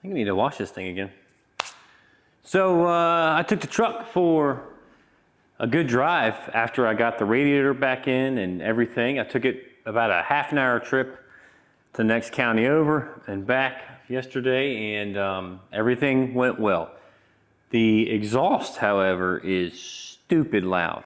think I need to wash this thing again. So I took the truck for a good drive after I got the radiator back in and everything. I took it about a half-an-hour trip to the next county over and back yesterday, and everything went well. The exhaust, however, is stupid loud.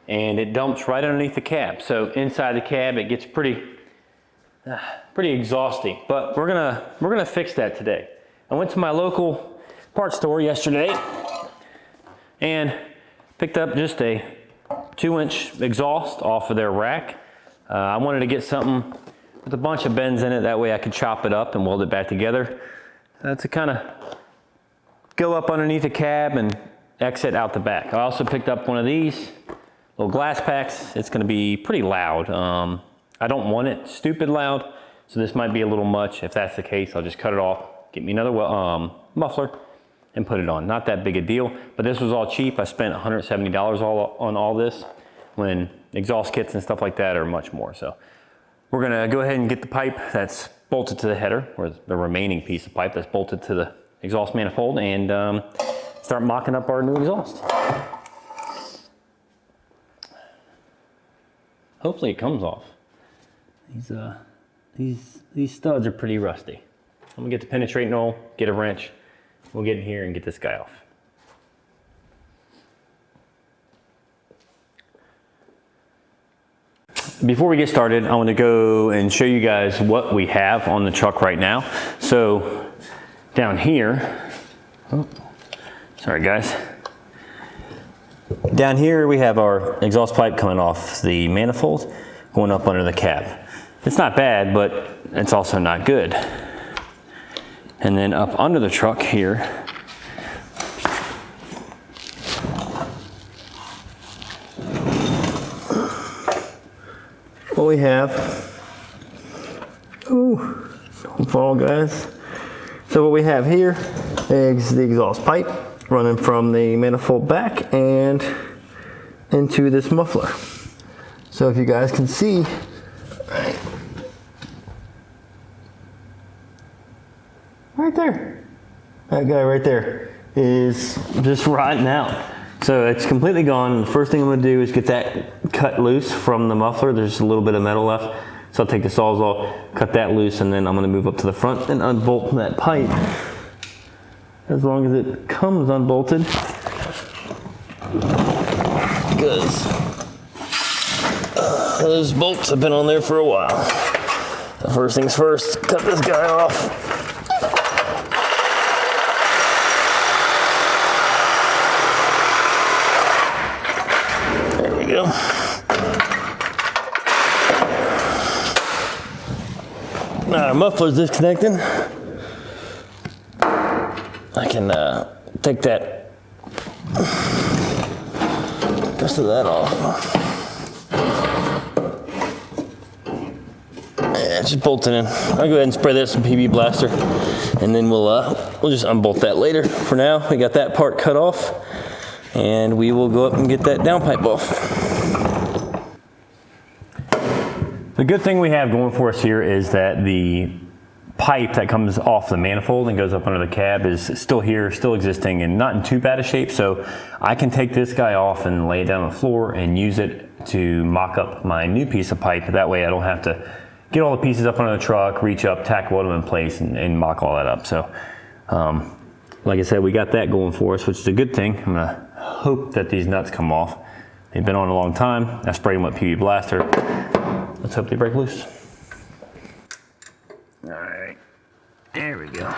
And it dumps right underneath the cab. So inside the cab, it gets pretty exhausting. But we're gonna fix that today. I went to my local parts store yesterday and picked up just a 2-inch exhaust off of their rack. I wanted to get something with a bunch of bends in it. That way I could chop it up and weld it back together. To kind of go up underneath the cab and exit out the back. I also picked up one of these little glass packs. It's going to be pretty loud. I don't want it stupid loud, so this might be a little much. If that's the case, I'll just cut it off, get me another muffler, and put it on. Not that big a deal, but this was all cheap. I spent $170 on all this, when exhaust kits and stuff like that are much more. So we're gonna go ahead and get the pipe that's bolted to the header, or the remaining piece of pipe that's bolted to the exhaust manifold, and start mocking up our new exhaust. Hopefully it comes off. These studs are pretty rusty. I'm gonna get the penetrating oil, get a wrench, we'll get in here and get this guy off. Before we get started, I want to go and show you guys what we have on the truck right now. So down here, oh, sorry guys. Down here we have our exhaust pipe coming off the manifold, going up under the cab. It's not bad, but it's also not good. And then up under the truck here, what we have, ooh, don't fall guys. So what we have here is the exhaust pipe running from the manifold back and into this muffler. So if you guys can see, right there, that guy right there is just rotting out. So it's completely gone. The first thing I'm gonna do is get that cut loose from the muffler. There's a little bit of metal left. So I'll take the Sawzall, cut that loose, and then I'm gonna move up to the front and unbolt that pipe. As long as it comes unbolted. Because those bolts have been on there for a while. So first things first, cut this guy off. There we go. Now our muffler's disconnected. I can take that rest of that off. Yeah, just bolt it in. I'll go ahead and spray that some PB Blaster, and then we'll just unbolt that later. For now, we got that part cut off, and we will go up and get that downpipe off. The good thing we have going for us here is that the pipe that comes off the manifold and goes up under the cab is still here, still existing, and not in too bad a shape. So I can take this guy off and lay it down on the floor and use it to mock up my new piece of pipe. That way I don't have to get all the pieces up under the truck, reach up, tack weld them in place, and mock all that up. So like I said, we got that going for us, which is a good thing. I'm gonna hope that these nuts come off. They've been on a long time. I sprayed them with PB Blaster. Let's hope they break loose. All right, there we go.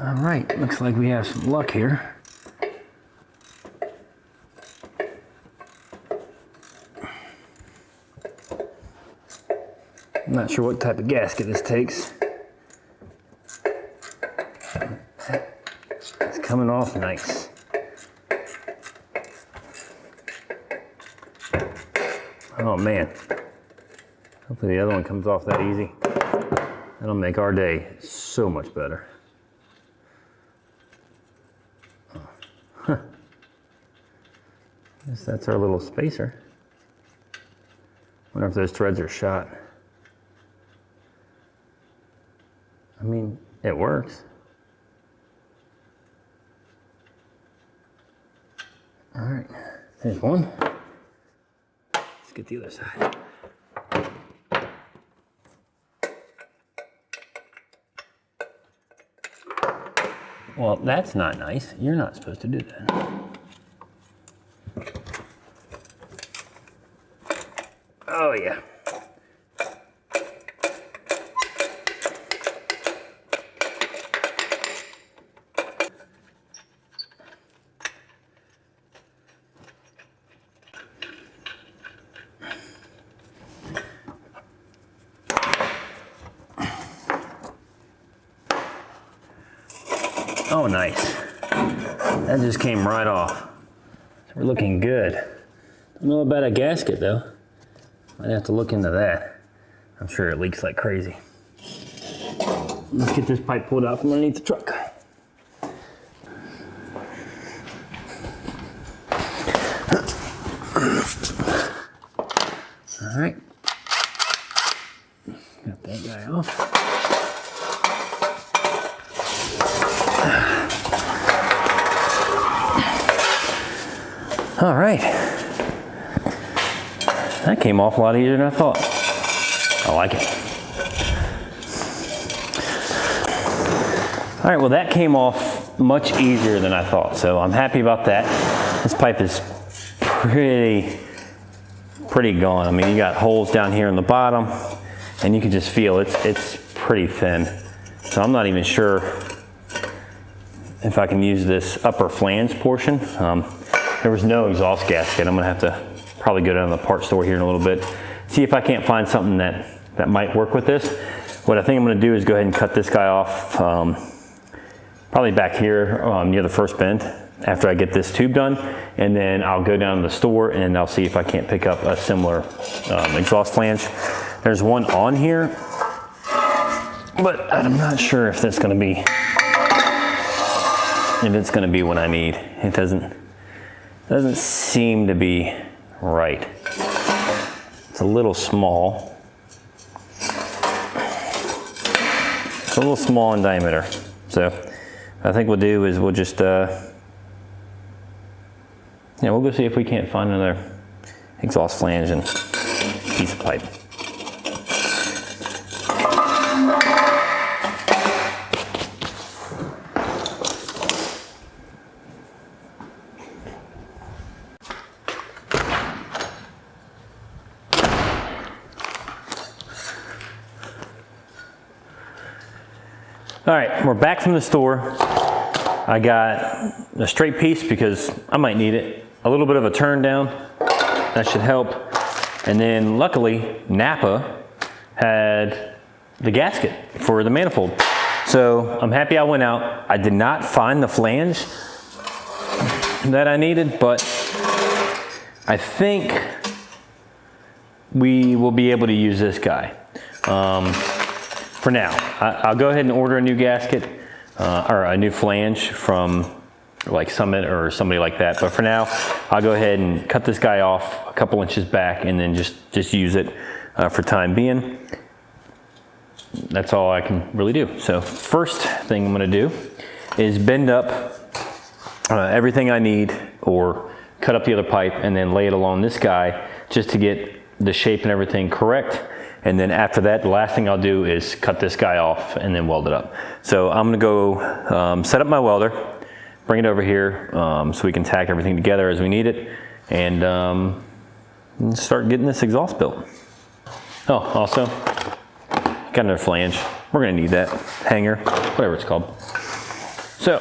All right, looks like we have some luck here. I'm not sure what type of gasket this takes. It's coming off nice. Oh man, hopefully the other one comes off that easy. That'll make our day so much better. Guess that's our little spacer. Wonder if those threads are shot. I mean, it works. All right, there's one. Let's get the other side. Well, that's not nice. You're not supposed to do that. Oh yeah. Oh, nice. That just came right off. So we're looking good. Don't know about a gasket though. Might have to look into that. I'm sure it leaks like crazy. Let's get this pipe pulled out from underneath the truck. All right. Got that guy off. All right, that came off a lot easier than I thought. I like it. All right, well that came off much easier than I thought, so I'm happy about that. This pipe is pretty gone. I mean, you got holes down here in the bottom, and you can just feel it's pretty thin. So I'm not even sure if I can use this upper flange portion. There was no exhaust gasket. I'm gonna have to probably go down to the parts store here in a little bit, see if I can't find something that might work with this. What I think I'm gonna do is go ahead and cut this guy off, probably back here near the first bend after I get this tube done, and then I'll go down to the store and I'll see if I can't pick up a similar exhaust flange. There's one on here, but I'm not sure if that's gonna be, what I need. It doesn't seem to be right. It's a little small. It's a little small in diameter. So I think we'll do is we'll just, we'll go see if we can't find another exhaust flange and piece of pipe. All right, we're back from the store. I got a straight piece because I might need it. A little bit of a turn down, that should help. And then luckily, Napa had the gasket for the manifold. So I'm happy I went out. I did not find the flange that I needed, but I think we will be able to use this guy. For now, I'll go ahead and order a new gasket or a new flange from like Summit or somebody like that. But for now, I'll go ahead and cut this guy off a couple inches back and then just use it for time being. That's all I can really do. So first thing I'm gonna do is bend up everything I need, or cut up the other pipe and then lay it along this guy just to get the shape and everything correct. And then after that, the last thing I'll do is cut this guy off and then weld it up. So I'm gonna go set up my welder, bring it over here so we can tack everything together as we need it, and start getting this exhaust built. Oh, also, got another flange. We're gonna need that, hanger, whatever it's called. So,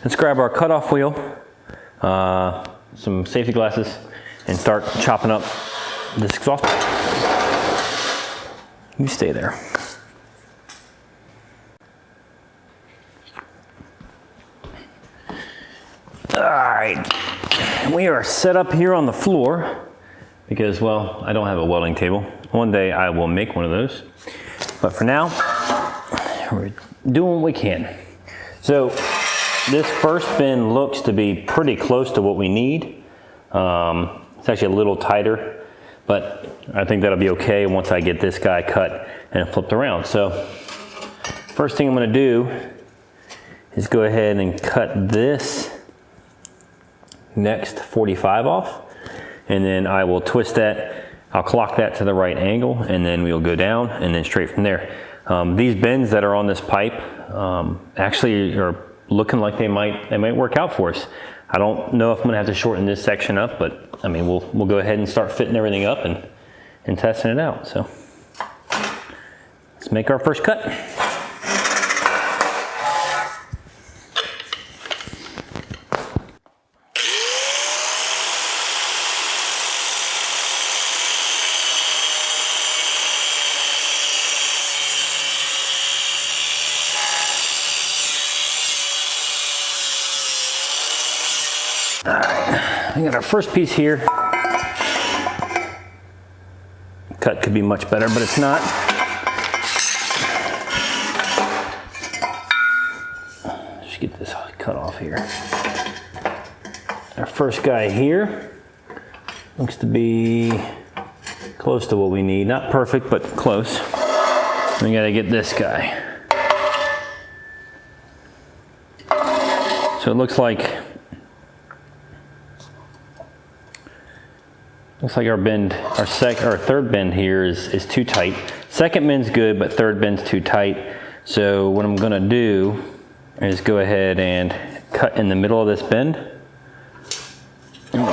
let's grab our cutoff wheel, some safety glasses, and start chopping up this exhaust pipe. You stay there. All right, we are set up here on the floor because, well, I don't have a welding table. One day I will make one of those. But for now, we're doing what we can. So this first bend looks to be pretty close to what we need. It's actually a little tighter, but I think that'll be okay once I get this guy cut and flipped around. So first thing I'm gonna do is go ahead and cut this next 45 off, and then I will twist that. I'll clock that to the right angle, and then we'll go down and then straight from there. These bends that are on this pipe actually are looking like they might work out for us. I don't know if I'm gonna have to shorten this section up, but I mean, we'll go ahead and start fitting everything up and testing it out. So let's make our first cut. All right, we got our first piece here. Cut could be much better, but it's not. Just get this cut off here. Our first guy here looks to be close to what we need. Not perfect, but close. We gotta get this guy. So it looks like our bend, our third bend here is too tight. Second bend's good, but third bend's too tight. So what I'm gonna do is go ahead and cut in the middle of this bend. And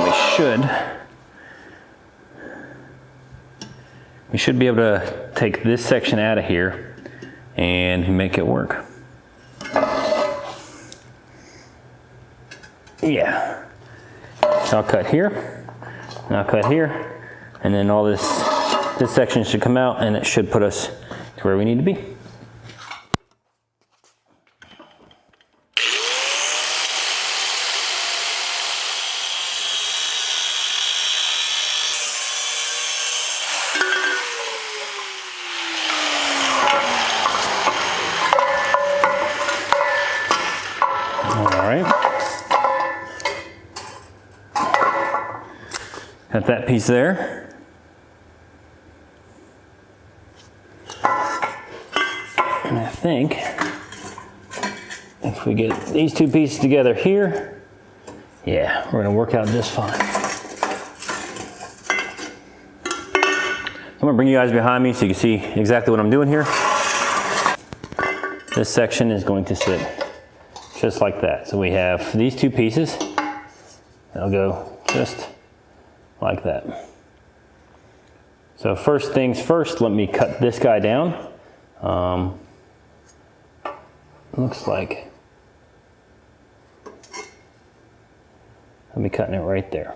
we should be able to take this section out of here and make it work. Yeah. So I'll cut here. And I'll cut here, and then all this section should come out, and it should put us to where we need to be. All right. Got that piece there. And I think if we get these two pieces together here, yeah, we're gonna work out just fine. I'm gonna bring you guys behind me so you can see exactly what I'm doing here. This section is going to sit just like that. So we have these two pieces. They'll go just like that. So first things first, let me cut this guy down. Looks like I'll be cutting it right there.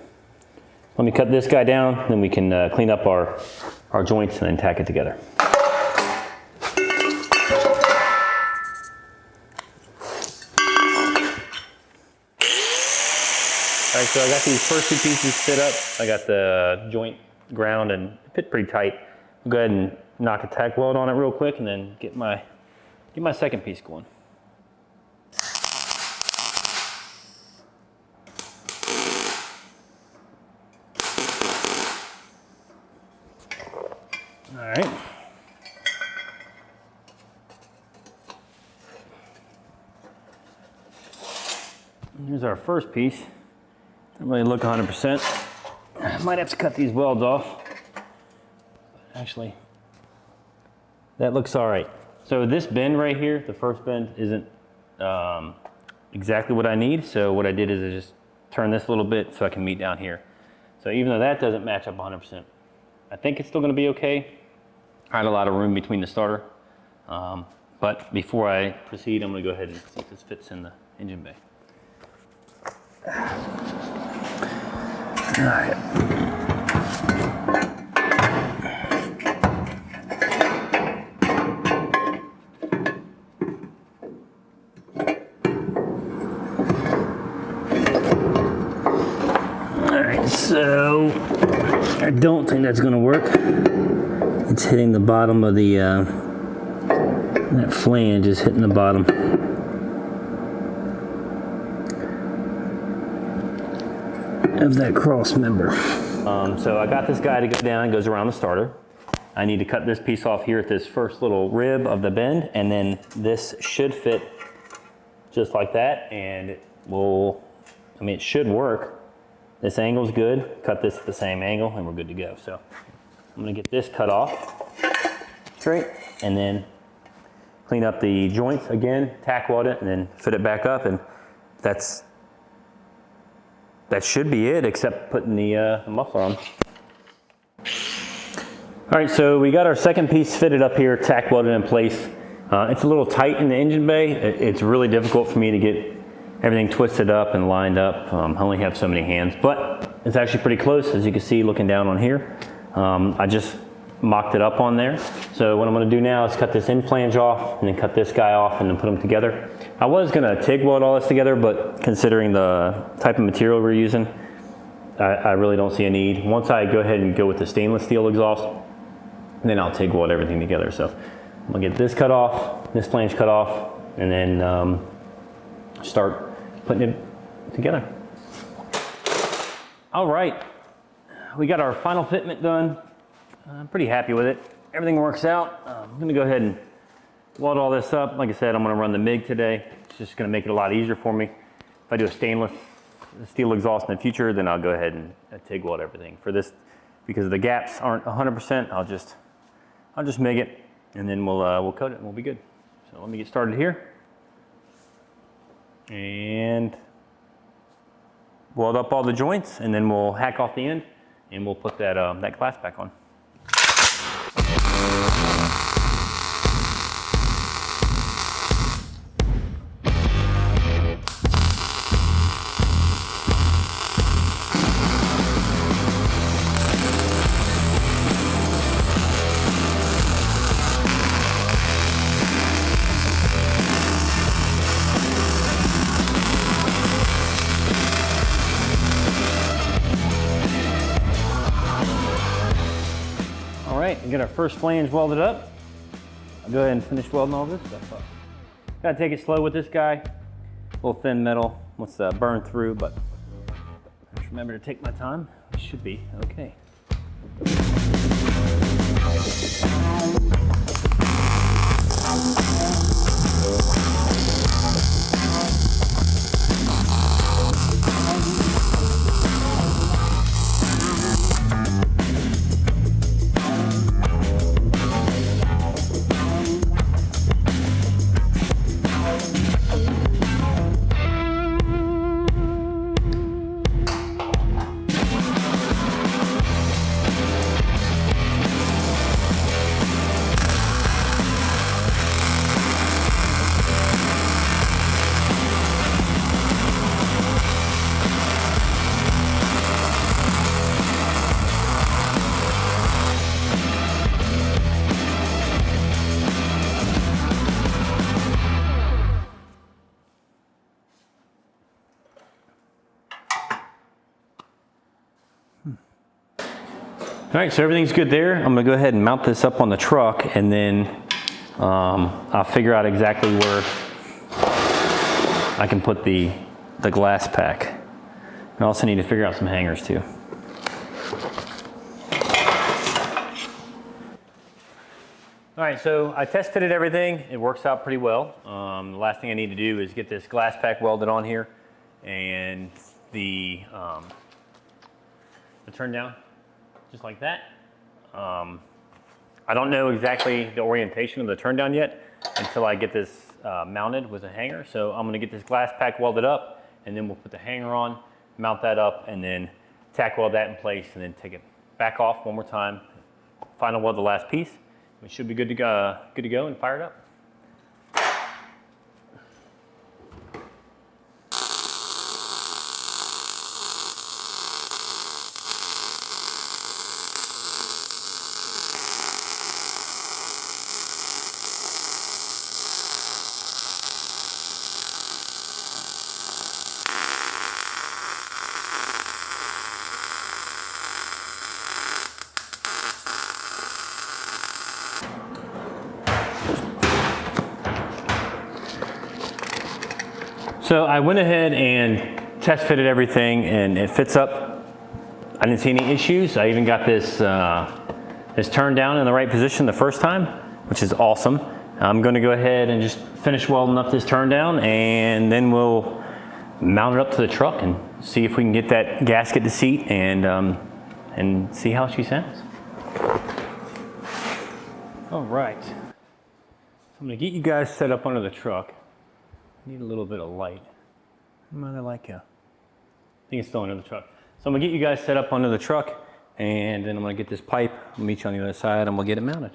Let me cut this guy down, then we can clean up our joints and then tack it together. All right, so I got these first two pieces fit up. I got the joint ground and fit pretty tight. I'll go ahead and knock a tack weld on it real quick and then get my second piece going. All right. Here's our first piece. Doesn't really look 100%. I might have to cut these welds off. Actually, that looks all right. So this bend right here, the first bend, isn't exactly what I need. So what I did is I just turned this a little bit so I can meet down here. So even though that doesn't match up 100%, I think it's still gonna be okay. I had a lot of room between the starter. But before I proceed, I'm gonna go ahead and see if this fits in the engine bay. All right. All right, so I don't think that's gonna work. it's hitting the bottom of the, that flange is hitting the bottom. Of that cross member. So I got this guy to go down, it goes around the starter. I need to cut this piece off here at this first little rib of the bend, and then this should fit just like that, and it will, I mean, it should work. This angle's good, cut this at the same angle, and we're good to go. So I'm gonna get this cut off straight, and then clean up the joints again, tack weld it, and then fit it back up, and that should be it, except putting the muffler on. All right, so we got our second piece fitted up here, tack welded in place. It's a little tight in the engine bay. It's really difficult for me to get everything twisted up and lined up. I only have so many hands, but it's actually pretty close, as you can see looking down on here. I just mocked it up on there. So what I'm gonna do now is cut this end flange off, and then cut this guy off, and then put them together. I was gonna TIG weld all this together, but considering the type of material we're using, I really don't see a need. Once I go ahead and go with the stainless steel exhaust, then I'll TIG weld everything together. So I'm gonna get this cut off, this flange cut off, and then start putting it together. All right, we got our final fitment done. I'm pretty happy with it. Everything works out. I'm gonna go ahead and weld all this up. Like I said, I'm gonna run the MIG today. It's just gonna make it a lot easier for me. If I do a stainless steel exhaust in the future, then I'll go ahead and TIG weld everything. For this, because the gaps aren't 100%, I'll just MIG it, and then we'll coat it and we'll be good. So let me get started here. And weld up all the joints, and then we'll hack off the end, and we'll put that, that glass back on. All right, we get our first flange welded up. I'll go ahead and finish welding all this stuff up. Gotta take it slow with this guy. A little thin metal, wants to burn through, but just remember to take my time. It should be okay. All right, so everything's good there. I'm gonna go ahead and mount this up on the truck, and then I'll figure out exactly where I can put the glass pack. I also need to figure out some hangers too. All right, so I test fitted everything. It works out pretty well. The last thing I need to do is get this glass pack welded on here, and the turn down, just like that. I don't know exactly the orientation of the turn down yet until I get this mounted with a hanger. So I'm gonna get this glass pack welded up, and then we'll put the hanger on, mount that up, and then tack weld that in place, and then take it back off one more time, final weld the last piece. We should be good to go and fire it up. So I went ahead and test fitted everything and it fits up. I didn't see any issues. I even got this, this turned down in the right position the first time, which is awesome. I'm gonna go ahead and just finish welding up this turn down and then we'll mount it up to the truck and see if we can get that gasket to seat and see how she sounds. All right, so I'm gonna get you guys set up under the truck. I need a little bit of light. I like I think it's still under the truck. So I'm gonna get you guys set up under the truck and then I'm gonna get this pipe. I'll meet you on the other side and we'll get it mounted.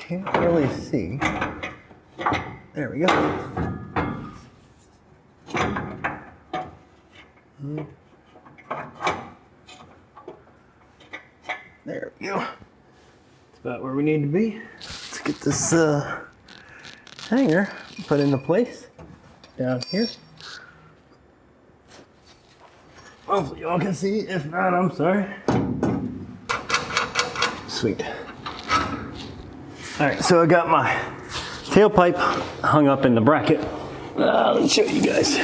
Can't really see. There we go. There we go. That's about where we need to be. Let's get this hanger put into place down here. Hopefully y'all can see. If not, I'm sorry. Sweet. All right, so I got my tailpipe hung up in the bracket. Let me show you guys.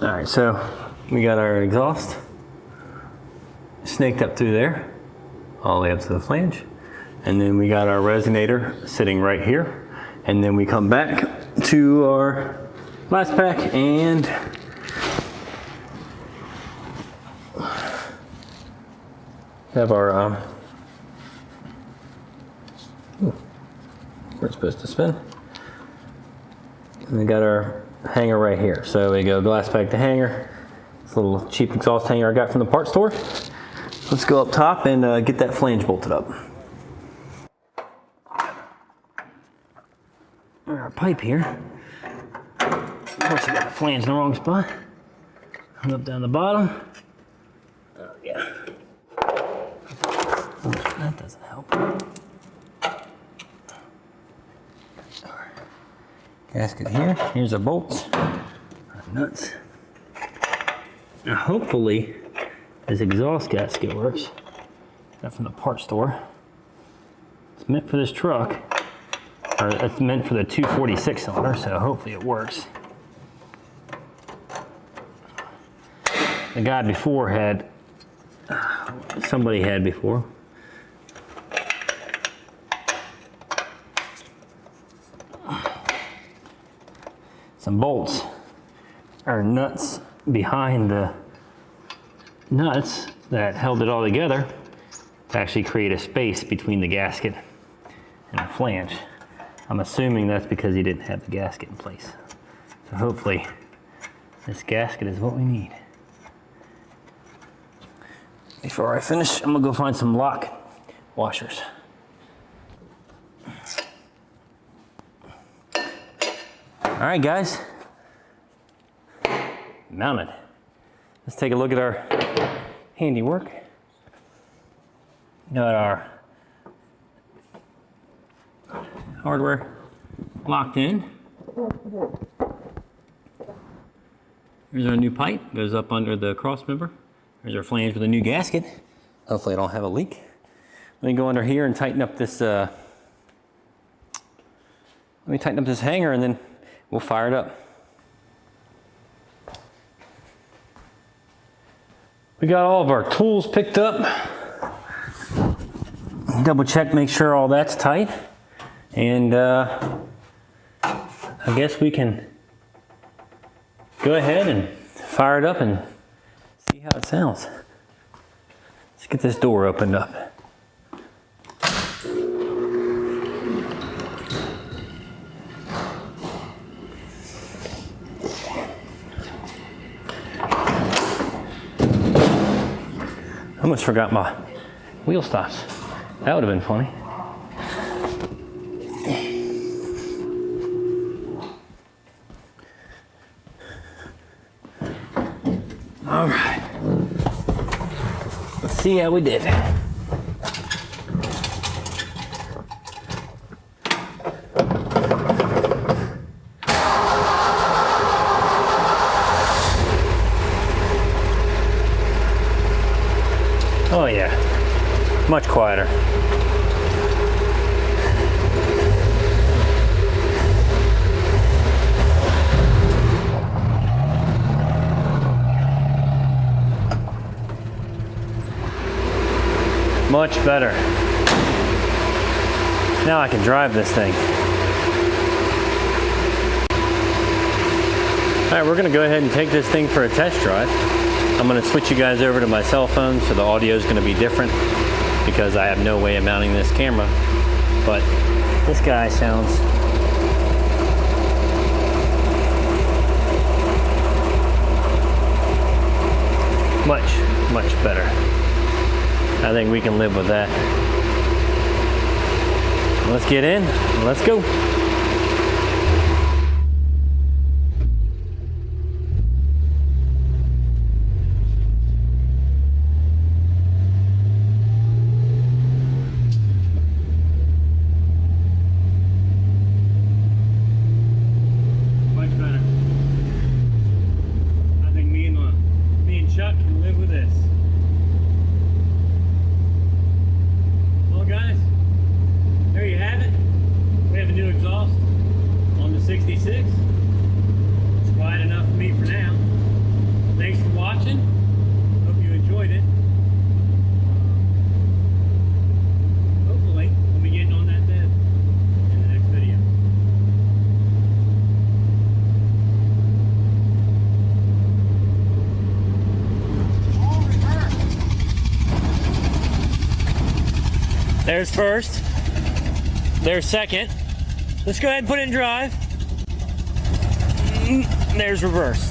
All right, so we got our exhaust snaked up through there, all the way up to the flange. And then we got our resonator sitting right here. And then we come back to our blast pack and have our, we're supposed to spin. And we got our hanger right here. So we go glass pack to hanger. It's a little cheap exhaust hanger I got from the parts store. Let's go up top and get that flange bolted up. Our pipe here. Of course I got the flange in the wrong spot. Hung up down the bottom. Oh yeah. That doesn't help. Gasket here. Here's our bolts, our nuts. Now hopefully this exhaust gasket works. Got from the parts store. It's meant for this truck, or it's meant for the 246 cylinder, so hopefully it works. The guy before had, somebody had before. Some bolts or nuts behind the nuts that held it all together to actually create a space between the gasket and the flange. I'm assuming that's because he didn't have the gasket in place. So hopefully this gasket is what we need. Before I finish, I'm gonna go find some lock washers. All right, guys, mounted. Let's take a look at our handiwork. Got our hardware locked in. Here's our new pipe, goes up under the cross member. There's our flange with a new gasket. Hopefully I don't have a leak. Let me go under here and tighten up this, hanger and then we'll fire it up. We got all of our tools picked up. Double check, make sure all that's tight. And I guess we can go ahead and fire it up and see how it sounds. Let's get this door opened up. I almost forgot my wheel stops. That would have been funny. see how we did. Oh yeah, much quieter. Much better. Now I can drive this thing. All right, we're gonna go ahead and take this thing for a test drive. I'm gonna switch you guys over to my cell phone, so the audio is gonna be different because I have no way of mounting this camera. But this guy sounds much better. I think we can live with that. Let's get in, let's go. Much better. I think me and Chuck can live with this. Guys, there you have it. We have a new exhaust on the 66. It's quiet enough for me for now. Thanks for watching. Hope you enjoyed it. Hopefully, we'll be getting on that bed in the next video. There's first, there's second. Let's go ahead and put it in drive. There's reverse.